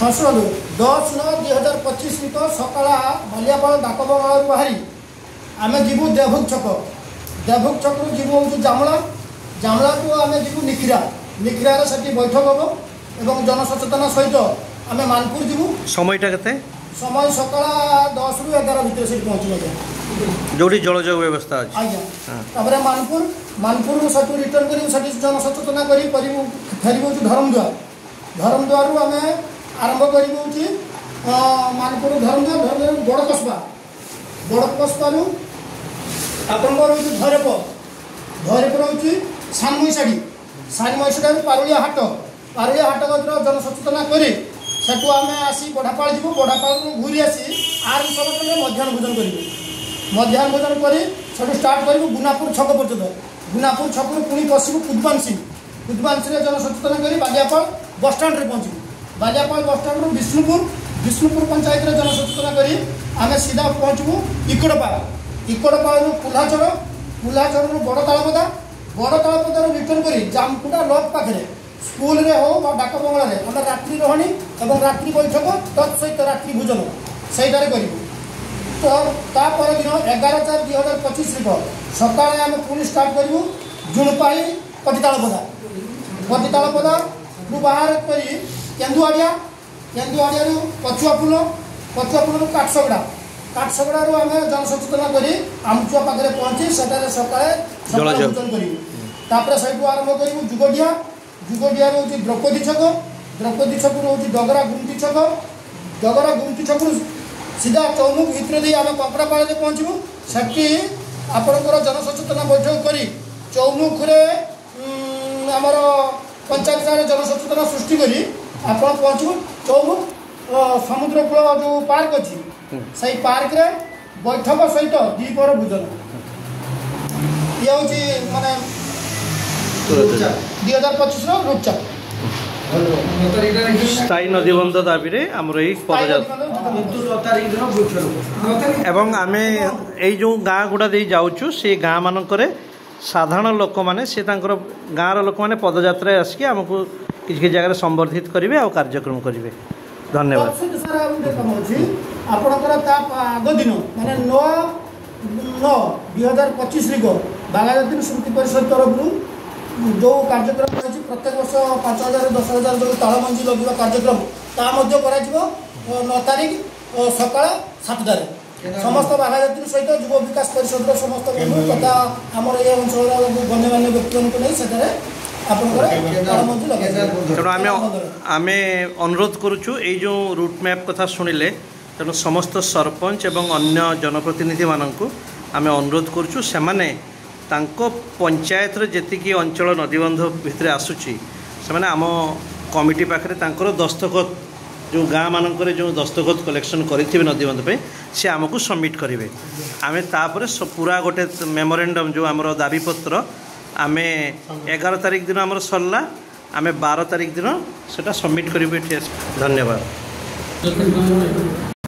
हाँ शुणु 10/9/2025 सकाला बालियापाल डाकबंगला बाहरी आम जीवु देवभोग छक जीवु हूँ जामला जामला को आम जीवु निखिरा निखिरार से बैठक हम और जनसचेतना सहित आम मानपुर जीवु। समयटा के समय सकाल 10 ରୁ 11 भितर से पहुँचू जो जलजोग व्यवस्था अच्छे आज्ञा मानपुर से रिटर्न कर जनसचेतना कर फेरबू धरमदुआर आम आरंभ कर मानपुर धरमदुआर बड़ कस्बा आपण धरेप रोचे सानमईसाड़ी पारुलिया हाट जनसचेतना कर सेठू आम आसी बढ़ापाल जीव बढ़ापाल घूरी आसी आर सब मध्याह्न भोजन कर स्टार्ट कर गुनापुर छक पर्यटन गुनापुर छक पुणी पशु कुदबान सिंह जनसचेतना कर बालियापाल बसस्टाण्ड पहुँचू बालियापाल बसस्टाण्ड विष्णुपुर पंचायत जनसचेतना कर आम सीधा पहुँचू इकोड़पाल पुल्हाचर बड़ तालपदा रिटर्न कर जामकुटा लक पाखे स्कूल रे हो डाक बंगला आम रात्रि रही और रात्रि बैठक तत्सहित रात्रि भोजन सहीटार कर तो तापर दिन 11/4/2025 सका आम पुणी स्टार्ट करूँ जुणपाई पतितालपदा बाहर कर केन्दुआड़िया पछुआपुल काठसगड़ा आम जनसचेतना कर आमचुआ पाखे पहुँची सेठारे सकाଳେ भोजन कर आरंभ करूँ जुगडिया हूँ द्रौपदी छक हूँ डगरा गुमती छक सीधा चौमुख भितर आम कंकड़ापाड़ पहुँचू से आपणकर जनसचेतना बैठक कर चौमुखे आमर पंचायत जनसचेतना सृष्टि कर आप पहुँचू चौमुख समुद्रकूल जो पार्क अच्छी से पार्क रे बैठक सहित द्विपहर भोजन ये हूँ माने 2025 रूपचाप स्थायी नदीबंध दाबी आमर एवं आम यो गाँ गुड़ा दे जाऊँ से गाँ मानक साधारण लोक मैंने से गाँव लोक मैंने पदयात्रा आसिक आमको किसी जगह संबर्धित करेंगे और कार्यक्रम करेंगे। धन्यवाद। आग दिन माने 9/9/2025 बागायती स्मृति परिषद तरफ जो कार्यक्रम रही प्रत्येक वर्ष 5,000 10,000 जो ताल मंजी लगे कार्यक्रम ता 9 तारीख सकाल 7टार समस्त बागायती सहित युव विकास परिषद समस्त बंधु तथा आम ये अंचल गण्यमान्य व्यक्ति तेणु आम अनुरोध करुचु जो रूट मैप कथा शुणिले तेणु समस्त सरपंच एवं अन्य जनप्रतिनिधि मानक आम अनुरोध करुचु से तांको पंचायत जी अंचल नदीबंध भितर आसूची से आम कमिटी पाखे तांकर दस्तखत जो गाँ मानक जो दस्तखत कलेक्शन करेंगे नदीबंध पे सी आमको सबमिट करेंगे आम तापर पूरा गोटे मेमोरेंडम जो आमर दाबीपत्र आम 11 तारीख दिन आमर सरला आम 12 तारीख दिन से सबमिट करेंगे। धन्यवाद।